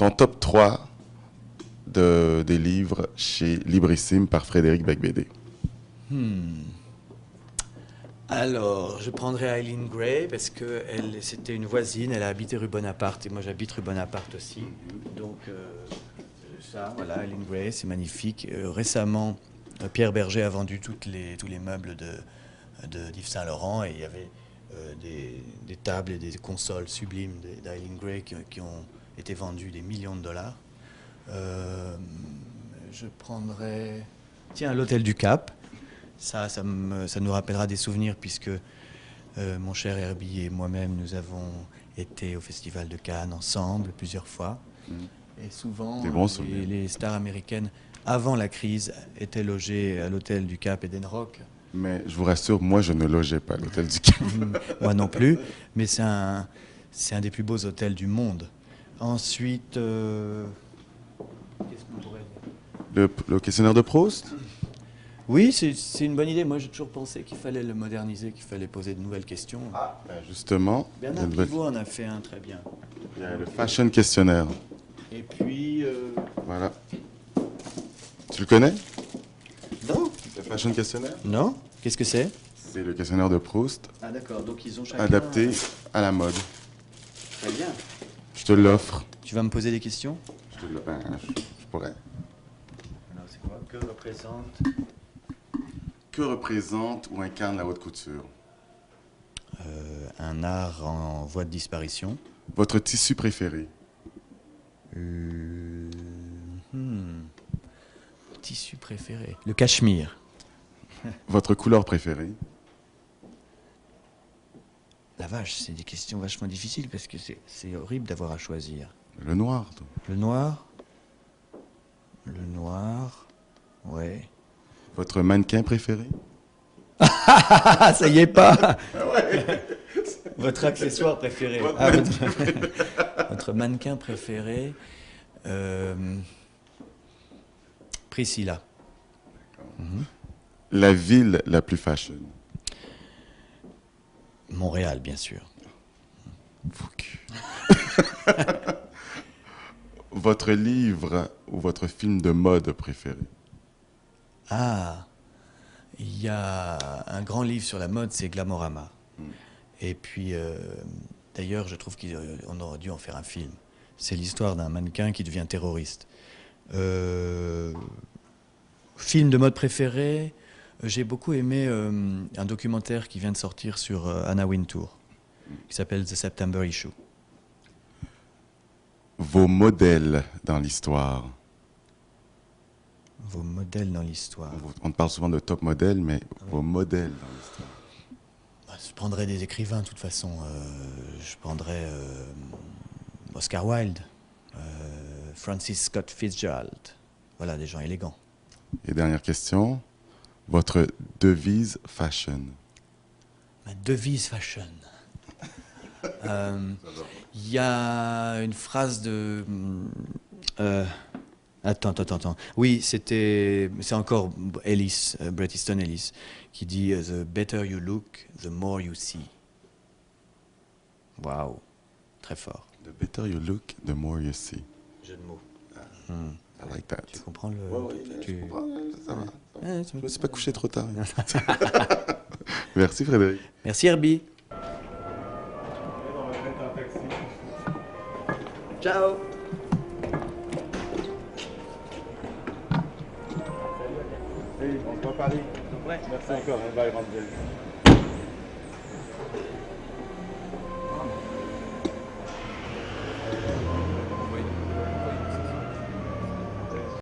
ton top 3 des livres chez Librissime par Frédéric Beigbeder. Alors, je prendrais Eileen Gray parce que c'était une voisine, elle a habité rue Bonaparte et moi j'habite rue Bonaparte aussi. Donc ça, voilà, Eileen Gray, c'est magnifique. Récemment, Pierre Berger a vendu tous les meubles d'Yves Saint-Laurent et il y avait des tables et des consoles sublimes d'Eileen Gray qui ont été vendues des millions de dollars. Je prendrais, tiens, l'Hôtel du Cap. Ça nous rappellera des souvenirs puisque mon cher Herbie et moi-même, nous avons été au Festival de Cannes ensemble plusieurs fois. Et souvent, les stars américaines, avant la crise, étaient logées à l'Hôtel du Cap Eden Rock. Mais je vous rassure, moi, je ne logeais pas à l'Hôtel du Cap. Moi non plus, mais c'est un des plus beaux hôtels du monde. Ensuite, qu'est-ce qu'on pourrait dire ? Le questionnaire de Proust ? Oui, c'est une bonne idée. Moi, j'ai toujours pensé qu'il fallait le moderniser, qu'il fallait poser de nouvelles questions. Ah, ben justement. Bernard Pivot en a fait un très bien. Il y a le Fashion Questionnaire. Et puis... Voilà. Tu le connais ? Non. Le Fashion Questionnaire ? Non. Qu'est-ce que c'est ? C'est le questionnaire de Proust. Ah d'accord, donc ils ont chacun... Adapté à la mode. Très bien. Je te l'offre. Tu vas me poser des questions ? Je pourrais. Alors c'est quoi ? Que représente ou incarne la haute couture ? Un art en voie de disparition. Votre tissu préféré ? Tissu préféré. Le cachemire. Votre couleur préférée ? La vache, c'est des questions vachement difficiles parce que c'est horrible d'avoir à choisir. Le noir. Toi. Le noir. Le noir. Ouais. Votre mannequin préféré ? Ah, ça y est pas. Votre accessoire préféré. Votre mannequin préféré. Priscilla. La ville la plus fashion ? Montréal, bien sûr. Votre livre ou votre film de mode préféré ? Ah, il y a un grand livre sur la mode, c'est Glamorama. Et puis, d'ailleurs, je trouve qu'on aurait dû en faire un film. C'est l'histoire d'un mannequin qui devient terroriste. Film de mode préféré, j'ai beaucoup aimé un documentaire qui vient de sortir sur Anna Wintour, qui s'appelle The September Issue. Vos modèles dans l'histoire ? Vos modèles dans l'histoire. On parle souvent de top modèles, mais vos modèles dans l'histoire. Je prendrais des écrivains, de toute façon. Je prendrais Oscar Wilde, Francis Scott Fitzgerald. Voilà, des gens élégants. Et dernière question, votre devise fashion? Ma devise fashion. Il y a une phrase de... Attends. Oui, c'est encore Ellis, Bret Easton Ellis, qui dit « The better you look, the more you see ». Waouh, très fort. The better you look, the more you see. Jeu de mots. I like that. Tu comprends le... Je comprends, ça va. Ouais, Je me suis pas couché trop tard. Merci Frédéric. Merci Herbie. Ciao. Oui, on peut parler. Ouais. Merci encore. Bye, Randall.